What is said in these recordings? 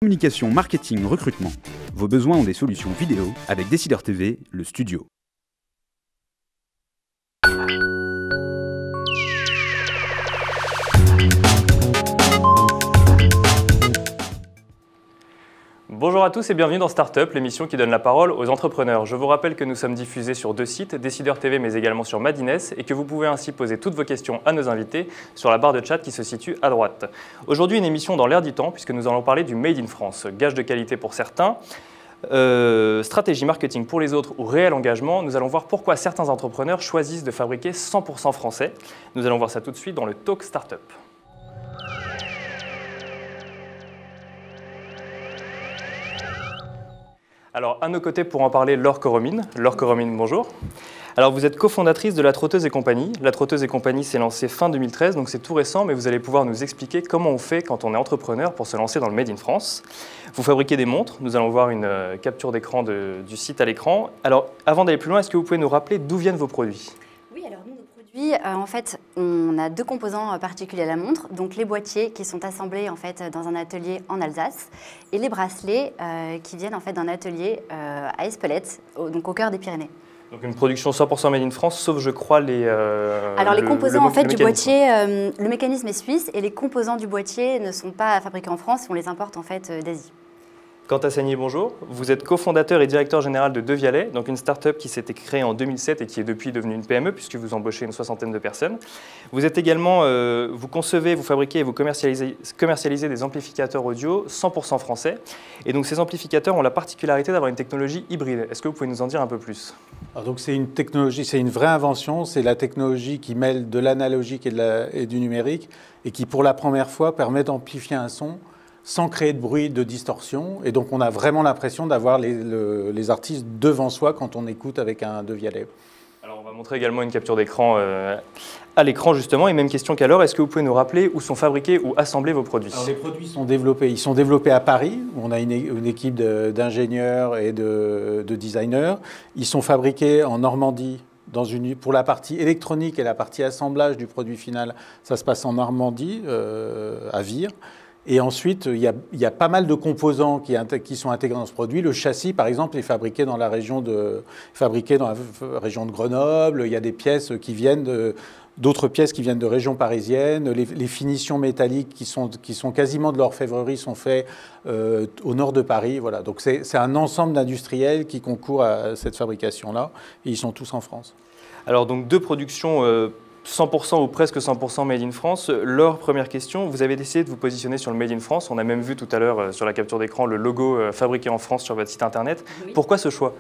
Communication, marketing, recrutement. Vos besoins ont des solutions vidéo avec Décideur TV, le studio. Bonjour à tous et bienvenue dans Startup, l'émission qui donne la parole aux entrepreneurs. Je vous rappelle que nous sommes diffusés sur deux sites, Décideur TV mais également sur Madines, et que vous pouvez ainsi poser toutes vos questions à nos invités sur la barre de chat qui se situe à droite. Aujourd'hui, une émission dans l'air du temps puisque nous allons parler du Made in France, gage de qualité pour certains, stratégie marketing pour les autres ou réel engagement. Nous allons voir pourquoi certains entrepreneurs choisissent de fabriquer 100% français. Nous allons voir ça tout de suite dans le Talk Startup. Alors, à nos côtés, pour en parler, Laure Coromine. Laure Coromine, bonjour. Alors, vous êtes cofondatrice de La Trotteuse et Compagnie. La Trotteuse et Compagnie s'est lancée fin 2013, donc c'est tout récent, mais vous allez pouvoir nous expliquer comment on fait quand on est entrepreneur pour se lancer dans le Made in France. Vous fabriquez des montres. Nous allons voir une capture d'écran du site à l'écran. Alors, avant d'aller plus loin, est-ce que vous pouvez nous rappeler d'où viennent vos produits ? En fait, on a deux composants particuliers à la montre, donc les boîtiers qui sont assemblés en fait dans un atelier en Alsace et les bracelets qui viennent en fait d'un atelier à Espelette, donc au cœur des Pyrénées. Donc une production 100% made in France, sauf je crois les. Alors les composants en fait du boîtier, le mécanisme est suisse et les composants du boîtier ne sont pas fabriqués en France, on les importe en fait d'Asie. Quentin Sagnier, bonjour. Vous êtes cofondateur et directeur général de Devialet, donc une start-up qui s'était créée en 2007 et qui est depuis devenue une PME puisque vous embauchez une soixantaine de personnes. Vous êtes également, vous concevez, vous fabriquez et vous commercialisez des amplificateurs audio 100% français. Et donc ces amplificateurs ont la particularité d'avoir une technologie hybride. Est-ce que vous pouvez nous en dire un peu plus ? Alors donc c'est une technologie, c'est une vraie invention. C'est la technologie qui mêle de l'analogique et du numérique et qui pour la première fois permet d'amplifier un son sans créer de bruit, de distorsion. Et donc, on a vraiment l'impression d'avoir les artistes devant soi quand on écoute avec un Devialet. Alors, on va montrer également une capture d'écran à l'écran, justement. Et même question qu'à Laure, est-ce que vous pouvez nous rappeler où sont fabriqués ou assemblés vos produits ? Alors, les produits sont développés. Ils sont développés à Paris, où on a une équipe d'ingénieurs et de designers. Ils sont fabriqués en Normandie. Pour la partie électronique et la partie assemblage du produit final, ça se passe en Normandie, à Vire. Et ensuite, il y a pas mal de composants qui sont intégrés dans ce produit. Le châssis, par exemple, est fabriqué dans la région de Grenoble. Il y a des pièces qui viennent d'autres pièces qui viennent de régions parisiennes. Les finitions métalliques qui sont quasiment de l'orfèvrerie sont faites au nord de Paris. Voilà. Donc c'est un ensemble d'industriels qui concourent à cette fabrication-là. Et ils sont tous en France. Alors, donc, deux productions 100% ou presque 100% Made in France. Laure, première question, vous avez décidé de vous positionner sur le Made in France. On a même vu tout à l'heure sur la capture d'écran le logo fabriqué en France sur votre site internet. Oui. Pourquoi ce choix ?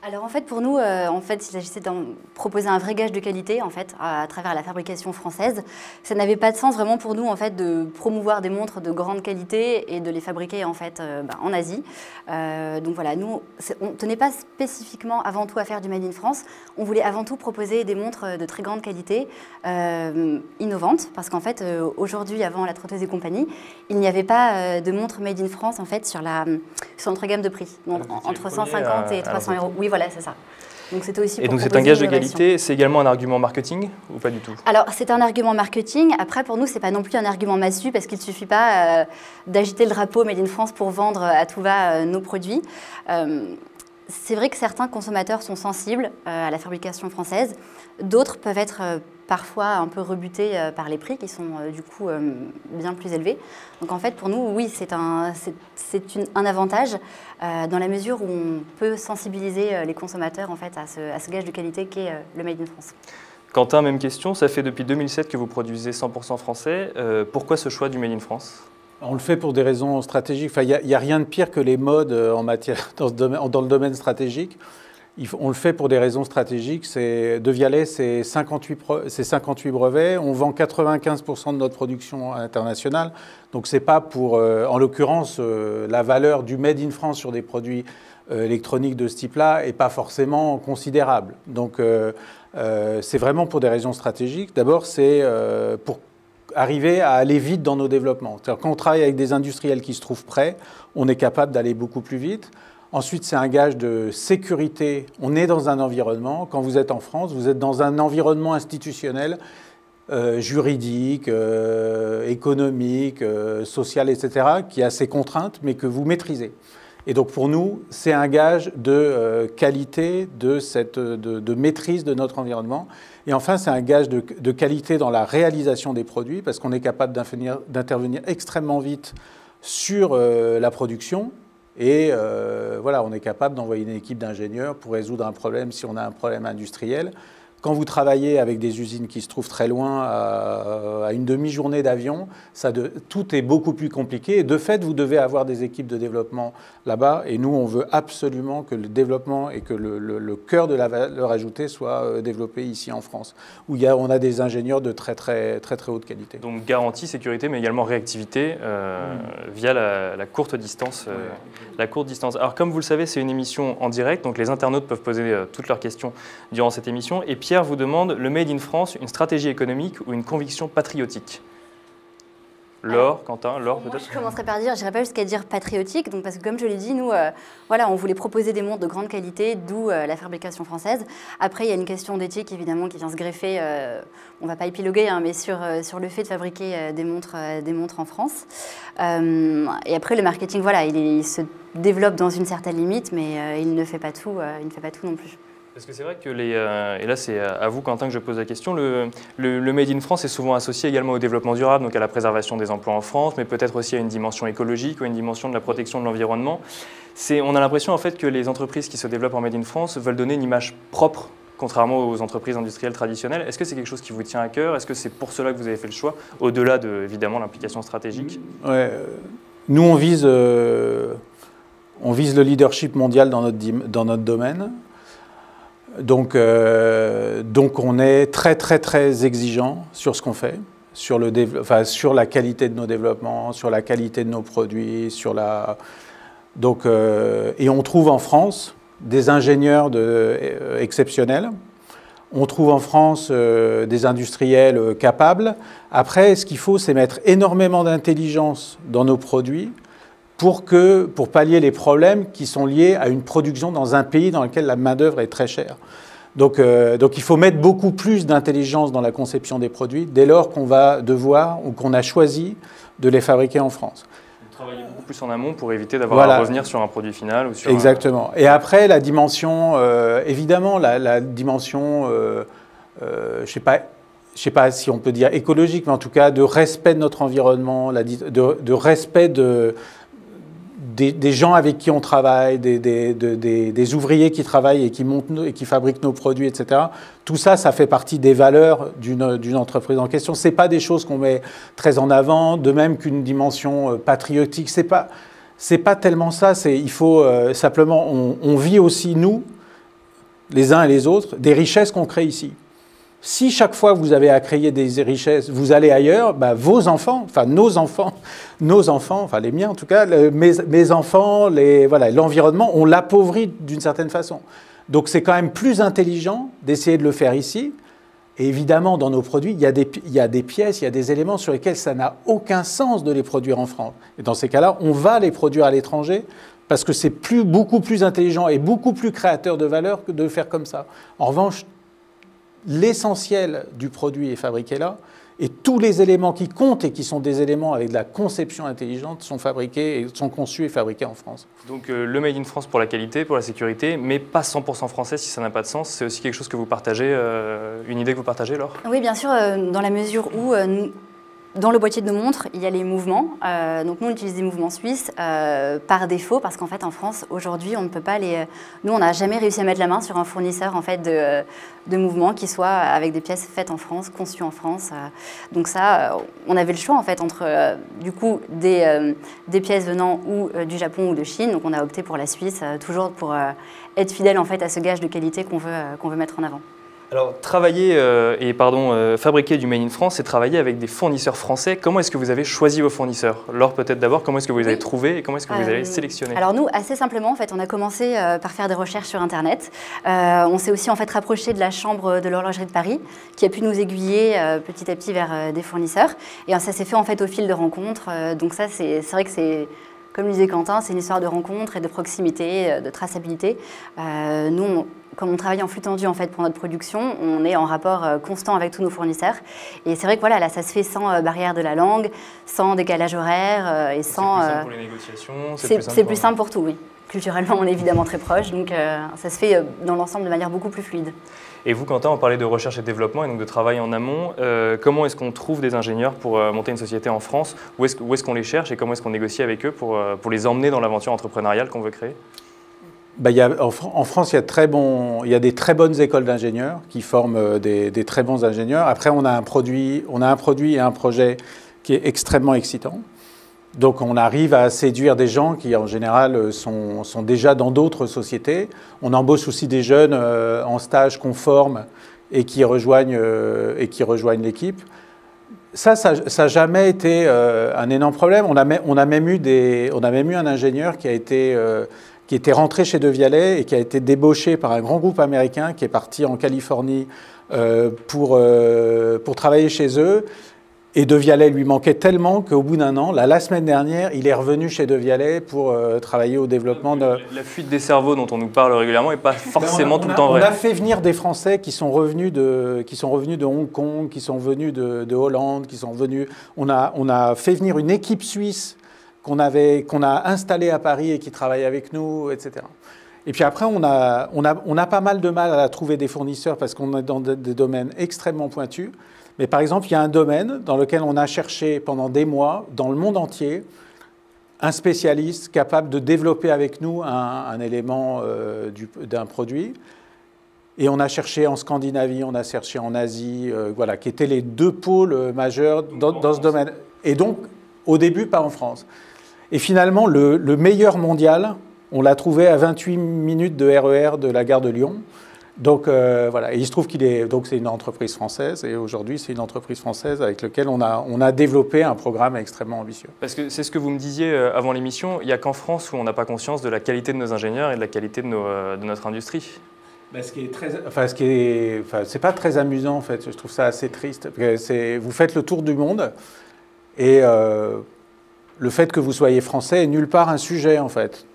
Alors en fait pour nous, il s'agissait de proposer un vrai gage de qualité en fait à travers la fabrication française. Ça n'avait pas de sens vraiment pour nous en fait de promouvoir des montres de grande qualité et de les fabriquer en fait en Asie. Donc voilà, nous on tenait pas spécifiquement avant tout à faire du Made in France. On voulait avant tout proposer des montres de très grande qualité, innovantes, parce qu'en fait aujourd'hui avant La Trotteuse et Compagnie, il n'y avait pas de montres Made in France en fait sur notre gamme de prix, donc entre 150 et 300 €. Oui, voilà, c'est ça. Donc c'était aussi. Et donc c'est un gage de qualité, c'est également un argument marketing ou pas du tout ? Alors c'est un argument marketing. Après pour nous c'est pas non plus un argument massu parce qu'il ne suffit pas d'agiter le drapeau Made in France pour vendre à tout va nos produits. C'est vrai que certains consommateurs sont sensibles à la fabrication française. D'autres peuvent être parfois un peu rebutés par les prix qui sont du coup bien plus élevés. Donc en fait pour nous, oui, c'est un avantage dans la mesure où on peut sensibiliser les consommateurs en fait, à ce gage de qualité qu'est le Made in France. Quentin, même question, ça fait depuis 2007 que vous produisez 100% français. Pourquoi ce choix du Made in France ? On le fait pour des raisons stratégiques. Enfin, il n'y a rien de pire que les modes dans le domaine stratégique. On le fait pour des raisons stratégiques. Devialet, c'est 58 brevets. On vend 95% de notre production internationale. Donc, c'est pas pour, en l'occurrence, la valeur du Made in France sur des produits électroniques de ce type-là n'est pas forcément considérable. Donc, c'est vraiment pour des raisons stratégiques. D'abord, c'est pour arriver à aller vite dans nos développements. C'est-à-dire, quand on travaille avec des industriels qui se trouvent prêts, on est capable d'aller beaucoup plus vite. Ensuite, c'est un gage de sécurité. On est dans un environnement, quand vous êtes en France, vous êtes dans un environnement institutionnel juridique, économique, sociale, etc., qui a ses contraintes, mais que vous maîtrisez. Et donc pour nous, c'est un gage de qualité, de maîtrise de notre environnement. Et enfin, c'est un gage de qualité dans la réalisation des produits, parce qu'on est capable d'intervenir extrêmement vite sur la production. Et voilà, on est capable d'envoyer une équipe d'ingénieurs pour résoudre un problème si on a un problème industriel. Quand vous travaillez avec des usines qui se trouvent très loin, à une demi-journée d'avion, tout est beaucoup plus compliqué. Et de fait, vous devez avoir des équipes de développement là-bas. Et nous, on veut absolument que le développement et que le cœur de la valeur ajoutée soit développé ici en France, où on a des ingénieurs de très haute qualité. Donc garantie, sécurité, mais également réactivité via la courte distance. La courte distance. Alors comme vous le savez, c'est une émission en direct, donc les internautes peuvent poser toutes leurs questions durant cette émission. Et Pierre vous demande, le Made in France, une stratégie économique ou une conviction patriotique? Laure, Quentin, Laure peut-être? Je commencerai par dire, je n'irai pas jusqu'à dire patriotique, donc parce que comme je l'ai dit, nous, voilà, on voulait proposer des montres de grande qualité, d'où la fabrication française. Après, il y a une question d'éthique, évidemment, qui vient se greffer, on ne va pas épiloguer, hein, mais sur le fait de fabriquer des montres en France. Et après, le marketing, voilà, il se développe dans une certaine limite, mais il ne fait pas tout non plus. Parce que c'est vrai que et là c'est à vous Quentin que je pose la question, le Made in France est souvent associé également au développement durable, donc à la préservation des emplois en France, mais peut-être aussi à une dimension écologique ou à une dimension de la protection de l'environnement. On a l'impression en fait que les entreprises qui se développent en Made in France veulent donner une image propre, contrairement aux entreprises industrielles traditionnelles. Est-ce que c'est quelque chose qui vous tient à cœur? Est-ce que c'est pour cela que vous avez fait le choix, au-delà de, évidemment, l'implication stratégique? Ouais, nous on vise le leadership mondial dans notre domaine. Donc on est très exigeant sur ce qu'on fait, sur la qualité de nos développements, sur la qualité de nos produits, et on trouve en France des ingénieurs exceptionnels, on trouve en France des industriels capables. Après, ce qu'il faut, c'est mettre énormément d'intelligence dans nos produits pour pallier les problèmes qui sont liés à une production dans un pays dans lequel la main-d'œuvre est très chère. Donc il faut mettre beaucoup plus d'intelligence dans la conception des produits dès lors qu'on va devoir ou qu'on a choisi de les fabriquer en France. Travailler beaucoup plus en amont pour éviter d'avoir à revenir sur un produit final ou sur Exactement. Et après, la dimension, évidemment, la dimension, je sais pas si on peut dire écologique, mais en tout cas de respect de notre environnement, de respect des gens avec qui on travaille, des ouvriers qui travaillent et qui fabriquent nos produits, etc. Tout ça, ça fait partie des valeurs d'une entreprise en question. Ce n'est pas des choses qu'on met très en avant, de même qu'une dimension patriotique. C'est pas tellement ça. Il faut simplement, on vit aussi, nous, les uns et les autres, des richesses qu'on crée ici. Si chaque fois vous avez à créer des richesses, vous allez ailleurs, vos enfants, enfin nos enfants, enfin les miens en tout cas, mes enfants, l'environnement, on l'appauvrit d'une certaine façon. Donc c'est quand même plus intelligent d'essayer de le faire ici. Et évidemment, dans nos produits, il y a des pièces, il y a des éléments sur lesquels ça n'a aucun sens de les produire en France. Et dans ces cas-là, on va les produire à l'étranger parce que c'est beaucoup plus intelligent et beaucoup plus créateur de valeur que de le faire comme ça. En revanche, l'essentiel du produit est fabriqué là, et tous les éléments qui comptent et qui sont des éléments avec de la conception intelligente sont conçus et fabriqués en France. Donc le Made in France pour la qualité, pour la sécurité, mais pas 100% français si ça n'a pas de sens. C'est aussi quelque chose que vous partagez, une idée que vous partagez, Laure? Oui, bien sûr, dans la mesure où dans le boîtier de nos montres, il y a les mouvements. Donc nous, on utilise des mouvements suisses par défaut, parce qu'en fait, en France, aujourd'hui, on ne peut pas les... Nous, on n'a jamais réussi à mettre la main sur un fournisseur en fait, de mouvements qui soit avec des pièces faites en France, conçues en France. Donc ça, on avait le choix en fait entre du coup des pièces venant ou du Japon ou de Chine. Donc on a opté pour la Suisse, toujours pour être fidèle en fait à ce gage de qualité qu'on veut mettre en avant. Alors, fabriquer du Made in France, c'est travailler avec des fournisseurs français. Comment est-ce que vous avez choisi vos fournisseurs? Laure, peut-être d'abord, comment est-ce que vous les avez trouvés et comment est-ce que vous avez sélectionné? Alors nous, assez simplement, en fait, on a commencé par faire des recherches sur Internet. On s'est aussi en fait rapproché de la Chambre de l'horlogerie de Paris, qui a pu nous aiguiller petit à petit vers des fournisseurs. Et ça s'est fait en fait au fil de rencontres. Donc ça, c'est vrai que Comme le disait Quentin, c'est une histoire de rencontre et de proximité, de traçabilité. Nous, comme on travaille en flux tendu en fait, pour notre production, on est en rapport constant avec tous nos fournisseurs. Et c'est vrai que voilà, là, ça se fait sans barrière de la langue, sans décalage horaire et sans... C'est plus simple pour les négociations. C'est plus simple pour tout, oui. Culturellement, on est évidemment très proche, donc ça se fait dans l'ensemble de manière beaucoup plus fluide. Et vous, Quentin, on parlait de recherche et développement et donc de travail en amont. Comment est-ce qu'on trouve des ingénieurs pour monter une société en France? Où est-ce qu'on les cherche et comment est-ce qu'on négocie avec eux pour les emmener dans l'aventure entrepreneuriale qu'on veut créer? En France, il y a des très bonnes écoles d'ingénieurs qui forment des très bons ingénieurs. Après, on a un produit et un projet qui est extrêmement excitant. Donc on arrive à séduire des gens qui en général sont déjà dans d'autres sociétés. On embauche aussi des jeunes en stage qu'on forme et qui rejoignent l'équipe. Ça n'a jamais été un énorme problème. On a même eu un ingénieur qui était rentré chez De Vialet et qui a été débauché par un grand groupe américain qui est parti en Californie pour travailler chez eux. Et De Vialet lui manquait tellement qu'au bout d'un an, la semaine dernière, il est revenu chez De Vialet pour travailler au développement de... La fuite des cerveaux dont on nous parle régulièrement n'est pas forcément tout le temps vraie. On a fait venir des Français qui sont revenus de Hong Kong, qui sont venus de Hollande, On a fait venir une équipe suisse qu'on a installée à Paris et qui travaille avec nous, etc. Et puis après, on a pas mal de mal à trouver des fournisseurs parce qu'on est dans des domaines extrêmement pointus. Mais par exemple, il y a un domaine dans lequel on a cherché pendant des mois, dans le monde entier, un spécialiste capable de développer avec nous un élément d'un produit. Et on a cherché en Scandinavie, on a cherché en Asie, voilà, qui étaient les deux pôles majeurs dans ce domaine. Et donc, au début, pas en France. Et finalement, le meilleur mondial, on l'a trouvé à 28 minutes de RER de la gare de Lyon. Donc voilà, et il se trouve donc c'est une entreprise française, et aujourd'hui c'est une entreprise française avec laquelle on a développé un programme extrêmement ambitieux. Parce que c'est ce que vous me disiez avant l'émission, il n'y a qu'en France où on n'a pas conscience de la qualité de nos ingénieurs et de la qualité de notre industrie. C'est pas très amusant en fait, je trouve ça assez triste. Vous faites le tour du monde et le fait que vous soyez français est nulle part un sujet en fait.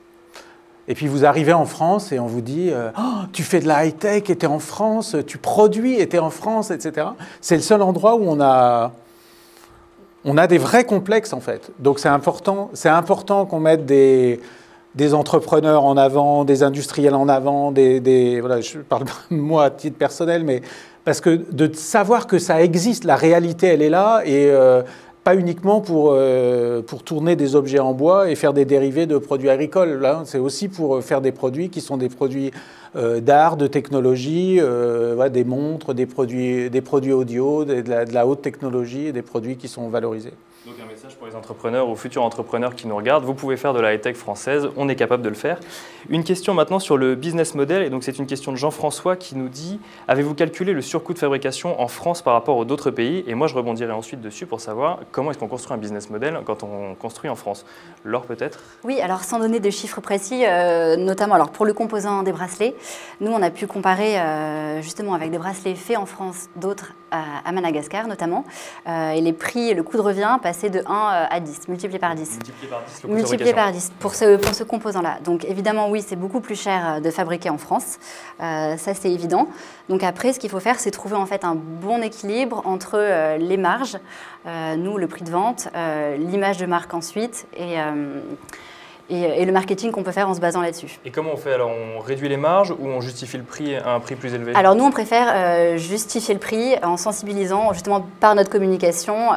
Et puis vous arrivez en France et on vous dit oh, tu fais de la high-tech et tu es en France, tu produis et tu es en France, etc. C'est le seul endroit où on a des vrais complexes en fait. Donc c'est important qu'on mette des entrepreneurs en avant, des industriels en avant, voilà, je parle moi à titre personnel, mais parce que de savoir que ça existe, la réalité elle est là et pas uniquement pour tourner des objets en bois et faire des dérivés de produits agricoles. Là, c'est aussi pour faire des produits qui sont des produits d'art, de technologie, des montres, des produits audio, de la haute technologie et des produits qui sont valorisés. Donc un message pour les entrepreneurs ou futurs entrepreneurs qui nous regardent, vous pouvez faire de la high-tech française, on est capable de le faire. Une question maintenant sur le business model, et donc c'est une question de Jean-François qui nous dit « Avez-vous calculé le surcoût de fabrication en France par rapport aux d'autres pays ?» Et moi je rebondirai ensuite dessus pour savoir comment est-ce qu'on construit un business model quand on construit en France. Laure peut-être? Oui, alors sans donner de chiffres précis, notamment alors, pour le composant des bracelets, nous on a pu comparer justement avec des bracelets faits en France, d'autres à Madagascar notamment, et les prix, le coût de revient passé de 1 à 10, multiplié par 10. Multiplié par 10 pour ce composant-là. Donc évidemment, oui, c'est beaucoup plus cher de fabriquer en France, ça c'est évident. Donc après, ce qu'il faut faire, c'est trouver en fait un bon équilibre entre les marges, nous, le prix de vente, l'image de marque ensuite, et le marketing qu'on peut faire en se basant là-dessus. Et comment on fait alors? On réduit les marges ou on justifie le prix à un prix plus élevé? Alors nous, on préfère justifier le prix en sensibilisant justement par notre communication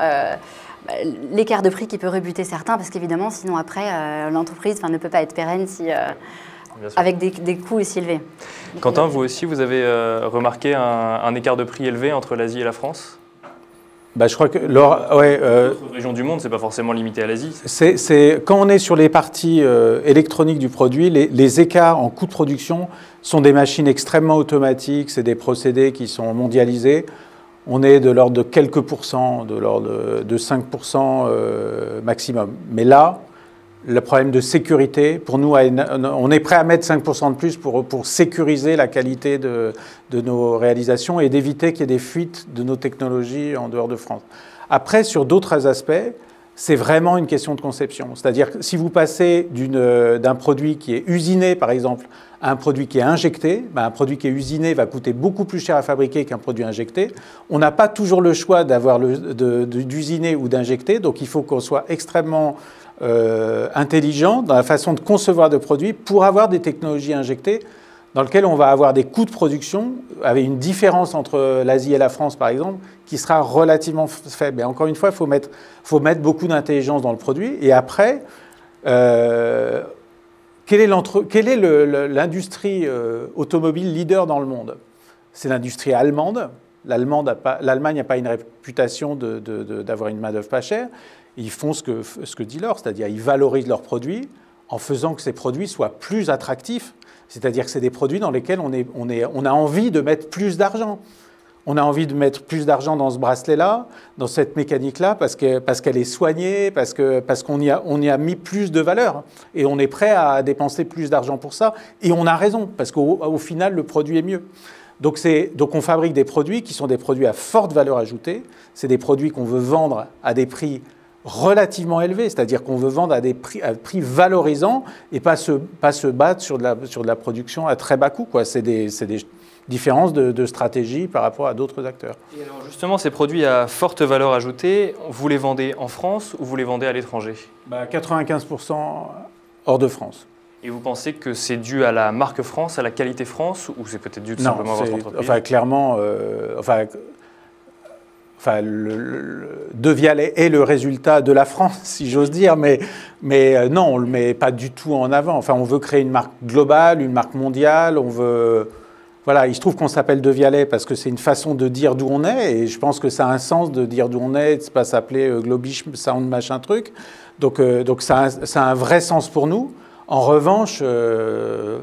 l'écart de prix qui peut rebuter certains, parce qu'évidemment, sinon après, l'entreprise ne peut pas être pérenne avec des coûts aussi élevés. Quentin, vous aussi, vous avez remarqué un écart de prix élevé entre l'Asie et la France? Je crois que d'autres régions du monde, c'est pas forcément limité à l'Asie. Quand on est sur les parties électroniques du produit, les écarts en coût de production sont des machines extrêmement automatiques, c'est des procédés qui sont mondialisés. On est de l'ordre de quelques pourcents, de l'ordre de 5% maximum. Mais là, le problème de sécurité, pour nous, on est prêt à mettre 5% de plus pour sécuriser la qualité de nos réalisations et d'éviter qu'il y ait des fuites de nos technologies en dehors de France. Après, sur d'autres aspects, c'est vraiment une question de conception. C'est-à-dire que si vous passez d'un produit qui est usiné, par exemple, à un produit qui est injecté, un produit qui est usiné va coûter beaucoup plus cher à fabriquer qu'un produit injecté. On n'a pas toujours le choix d'usiner ou d'injecter, donc il faut qu'on soit extrêmement intelligent dans la façon de concevoir des produits pour avoir des technologies injectées dans lesquelles on va avoir des coûts de production avec une différence entre l'Asie et la France, par exemple, qui sera relativement faible. Et encore une fois, il faut mettre beaucoup d'intelligence dans le produit. Et après, quelle est l'industrie automobile leader dans le monde? C'est l'industrie allemande. L'Allemagne n'a pas une réputation d'avoir une main-d'œuvre pas chère. Ils font ce que dit Laure, c'est-à-dire ils valorisent leurs produits en faisant que ces produits soient plus attractifs. C'est-à-dire que c'est des produits dans lesquels on a envie de mettre plus d'argent. On a envie de mettre plus d'argent dans ce bracelet-là, dans cette mécanique-là, parce qu'elle est soignée, parce qu'on y a mis plus de valeur. Et on est prêt à dépenser plus d'argent pour ça. Et on a raison, parce qu'au final, le produit est mieux. Donc on fabrique des produits qui sont des produits à forte valeur ajoutée. C'est des produits qu'on veut vendre à des prix relativement élevés, c'est-à-dire qu'on veut vendre à prix valorisants et pas se battre sur de la production à très bas coût, quoi. C'est des différences de stratégie par rapport à d'autres acteurs. Et alors justement, ces produits à forte valeur ajoutée, vous les vendez en France ou vous les vendez à l'étranger? 95% hors de France. Et vous pensez que c'est dû à la marque France, à la qualité France, ou c'est peut-être dû tout simplement à votre entreprise? Clairement, De Vialet est le résultat de la France, si j'ose dire, mais non, on ne le met pas du tout en avant. Enfin, on veut créer une marque globale, une marque mondiale, Voilà, il se trouve qu'on s'appelle De Vialet parce que c'est une façon de dire d'où on est, et je pense que ça a un sens de dire d'où on est, de ne pas s'appeler Globish Sound machin truc. Donc ça a un vrai sens pour nous. En revanche,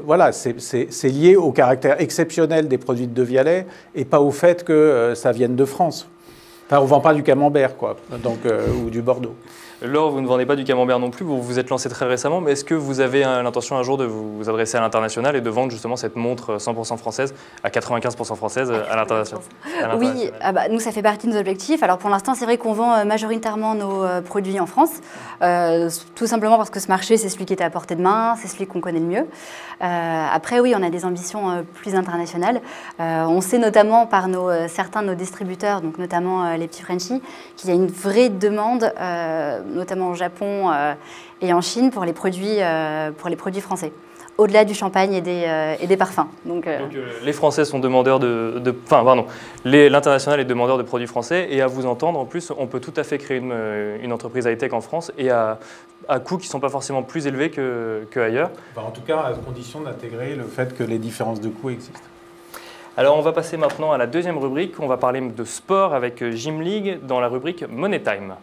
voilà, c'est lié au caractère exceptionnel des produits de Vialet et pas au fait que ça vienne de France. Enfin, on ne vend pas du camembert, quoi, ou du Bordeaux. Laure, vous ne vendez pas du camembert non plus, vous vous êtes lancé très récemment, mais est-ce que vous avez l'intention un jour de vous adresser à l'international et de vendre justement cette montre 100% française, à 95% française à l'international? Oui, nous ça fait partie de nos objectifs. Alors pour l'instant, c'est vrai qu'on vend majoritairement nos produits en France, tout simplement parce que ce marché, c'est celui qui est à portée de main, c'est celui qu'on connaît le mieux. Après, oui, on a des ambitions plus internationales. On sait notamment par certains de nos distributeurs, donc notamment les petits Frenchies, qu'il y a une vraie demande, notamment au Japon et en Chine, pour les produits français, au-delà du champagne et des parfums. Donc, les Français sont demandeurs l'international est demandeur de produits français, et à vous entendre, en plus, on peut tout à fait créer une entreprise high-tech en France et à coûts qui ne sont pas forcément plus élevés qu'ailleurs. En tout cas, à condition d'intégrer le fait que les différences de coûts existent. Alors on va passer maintenant à la deuxième rubrique. On va parler de sport avec Gym League dans la rubrique Money Time.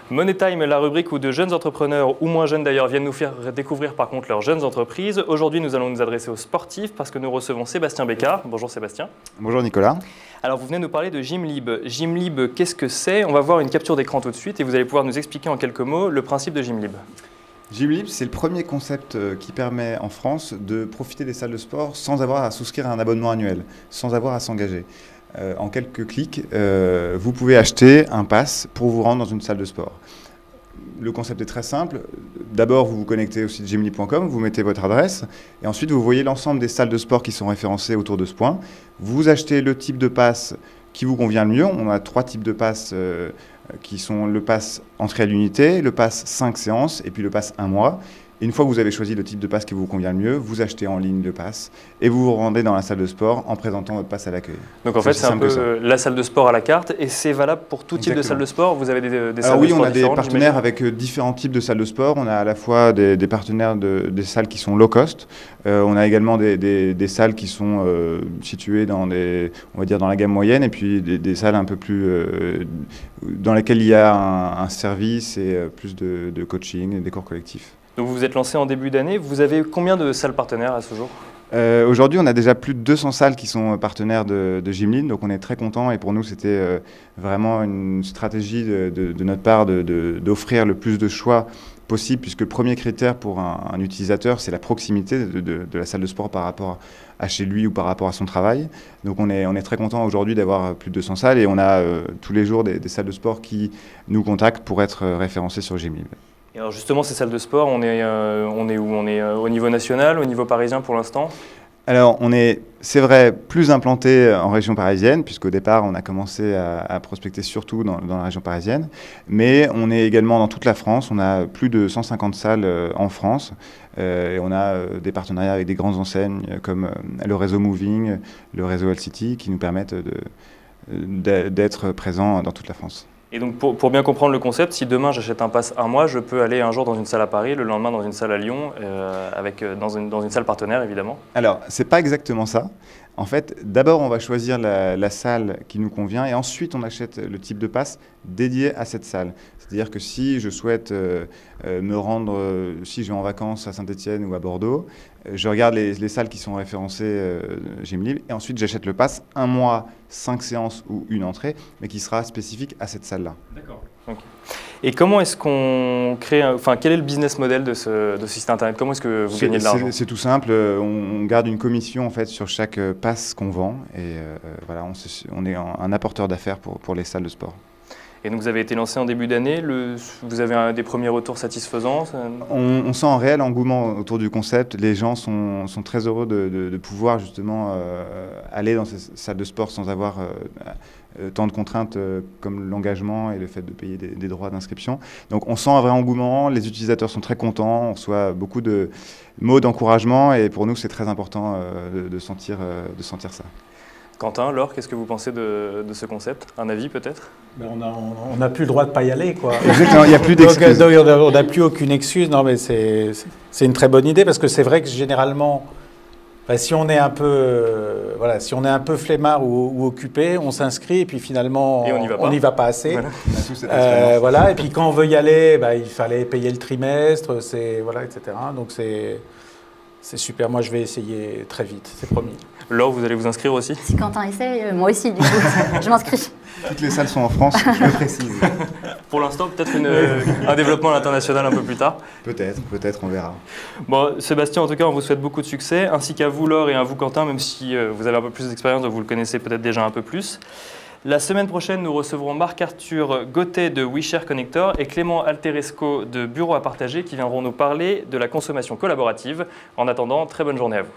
Money Time, la rubrique où de jeunes entrepreneurs, ou moins jeunes d'ailleurs, viennent nous faire découvrir par contre leurs jeunes entreprises. Aujourd'hui, nous allons nous adresser aux sportifs parce que nous recevons Sébastien Bécard. Bonjour Sébastien. Bonjour Nicolas. Alors vous venez nous parler de Gymlib. Gymlib, qu'est-ce que c'est? On va voir une capture d'écran tout de suite et vous allez pouvoir nous expliquer en quelques mots le principe de Gymlib. Gymlib, c'est le premier concept qui permet en France de profiter des salles de sport sans avoir à souscrire à un abonnement annuel, sans avoir à s'engager. En quelques clics, vous pouvez acheter un pass pour vous rendre dans une salle de sport. Le concept est très simple. D'abord, vous vous connectez au site gymlib.com, vous mettez votre adresse et ensuite vous voyez l'ensemble des salles de sport qui sont référencées autour de ce point. Vous achetez le type de pass qui vous convient le mieux. On a 3 types de pass qui sont le pass entrée à l'unité, le pass 5 séances et puis le pass 1 mois. Et une fois que vous avez choisi le type de pass qui vous convient le mieux, vous achetez en ligne le pass et vous vous rendez dans la salle de sport en présentant votre pass à l'accueil. Donc en fait, c'est un peu la salle de sport à la carte et c'est valable pour tout type de salle de sport. Vous avez des salles de sport différentes? Oui, on a des partenaires avec différents types de salles de sport. On a à la fois des partenaires des salles qui sont low cost. On a également des salles qui sont situées dans on va dire dans la gamme moyenne et puis des salles un peu plus dans lesquelles il y a un service et plus de coaching et des cours collectifs. Donc vous vous êtes lancé en début d'année. Vous avez combien de salles partenaires à ce jour? Aujourd'hui, on a déjà plus de 200 salles qui sont partenaires de Gymline, donc on est très contents et pour nous, c'était vraiment une stratégie de notre part d'offrir le plus de choix possible, puisque le premier critère pour un utilisateur, c'est la proximité de la salle de sport par rapport à chez lui ou par rapport à son travail. Donc on est très content aujourd'hui d'avoir plus de 200 salles et on a tous les jours des salles de sport qui nous contactent pour être référencées sur Gymline. Et alors justement, ces salles de sport, on est où? On est au niveau national, au niveau parisien pour l'instant? Alors, c'est vrai, plus implanté en région parisienne, puisqu'au départ, on a commencé à prospecter surtout dans la région parisienne. Mais on est également dans toute la France. On a plus de 150 salles en France. Et on a des partenariats avec des grandes enseignes comme le réseau Moving, le réseau LCT, qui nous permettent d'être présents dans toute la France. Et donc pour bien comprendre le concept, si demain j'achète un pass un mois, je peux aller un jour dans une salle à Paris, le lendemain dans une salle à Lyon, dans une salle partenaire évidemment. Alors, c'est pas exactement ça. En fait, d'abord on va choisir la salle qui nous convient et ensuite on achète le type de pass dédié à cette salle. C'est-à-dire que si je souhaite me rendre, si je vais en vacances à Saint-Étienne ou à Bordeaux, je regarde les salles qui sont référencées Gymline et ensuite j'achète le pass 1 mois, 5 séances ou une entrée, mais qui sera spécifique à cette salle-là. D'accord. Okay. Et comment est-ce qu'on crée, quel est le business model de ce site internet? Comment est-ce que vous gagnez de l'argent? C'est tout simple, on garde une commission en fait sur chaque pass qu'on vend et voilà, on est un apporteur d'affaires pour les salles de sport. Et donc vous avez été lancé en début d'année, vous avez des premiers retours satisfaisants? On sent un réel engouement autour du concept, les gens sont très heureux de pouvoir justement aller dans ces salles de sport sans avoir tant de contraintes comme l'engagement et le fait de payer des droits d'inscription. Donc on sent un vrai engouement, les utilisateurs sont très contents, on reçoit beaucoup de mots d'encouragement et pour nous c'est très important de sentir ça. Quentin, Laure, qu'est-ce que vous pensez de ce concept? Un avis peut-être? On n'a plus le droit de ne pas y aller, quoi. Exactement, il n'y a plus d'excuses. On n'a plus aucune excuse. Non, mais c'est une très bonne idée parce que c'est vrai que généralement, si on est un peu flemmard ou occupé, on s'inscrit et puis finalement on n'y va pas assez. Voilà. Voilà. Et puis quand on veut y aller, il fallait payer le trimestre, etc. Donc c'est super. Moi, je vais essayer très vite, c'est promis. Laure, vous allez vous inscrire aussi? Si Quentin essaye, moi aussi, du coup, je m'inscris. Toutes les salles sont en France, je le précise. Pour l'instant, peut-être un développement à l'international un peu plus tard. Peut-être, on verra. Bon, Sébastien, en tout cas, on vous souhaite beaucoup de succès, ainsi qu'à vous, Laure, et à vous, Quentin, même si vous avez un peu plus d'expérience, donc vous le connaissez peut-être déjà un peu plus. La semaine prochaine, nous recevrons Marc-Arthur Gauthier de WeShare Connector et Clément Alteresco de Bureau à partager qui viendront nous parler de la consommation collaborative. En attendant, très bonne journée à vous.